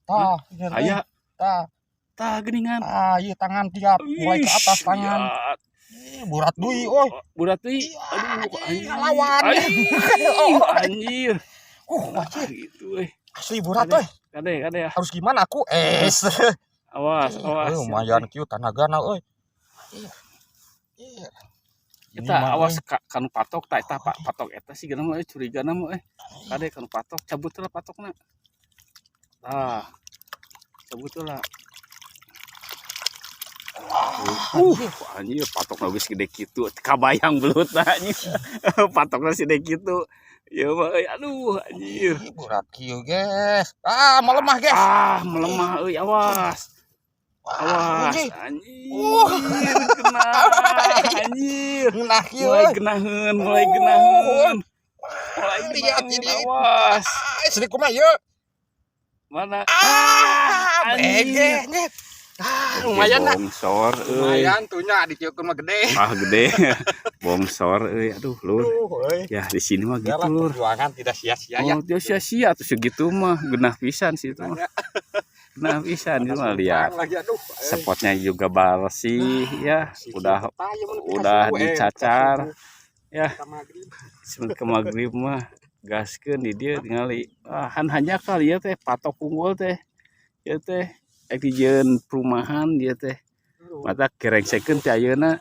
Tah, Aya. tah. Tah geuningan. Ieu tangan tiap mulai ke atas tangan. Burat deui euy. Burat deui. Aduh, anjir. Ngalawan. Anjir. Anjir. Gitu euy. Asli burat euy. Kade ya. Harus gimana aku? Awas. Lumayan kieu tanagana euy. Eta awas kanu patok ta eta patok eta sih geuna mah curigana mah kade kanu patok cabut heula patokna. Tah. Cabut heula. Anjir patokna geus gede kitu kabayang belut anjir. Patokna gede kitu. Ya mah aduh anjir. Berat kieu geus. Melemah geus. Melemah euy awas. Awas anjir. Kena anjir. Ngeunah kieu. Mulai genaheun. Lihat ini. Awas. Sedih kumaha ieu? Mana? Anjir. Lumayan lah. Bongsor euy. Lumayan tuh nya dikeukeun mah gede. Gede. Bongsor euy. Aduh, Lur. Ya di sini mah gitu, Lur. Perjuangan tidak sia-sia ya. Tidak sia-sia tuh segitu mah genah pisan sih itu mah. Genah pisan itu mah lihat. Spotnya juga bersih ya. Udah dicacar. Ya. Sebelum ke magrib mah gaskeun di dieu ningali hanya kali ya teh patok unggul teh. Ya teh dijieun perumahan dia teh. Mata kerengsekeun teh ayeuna.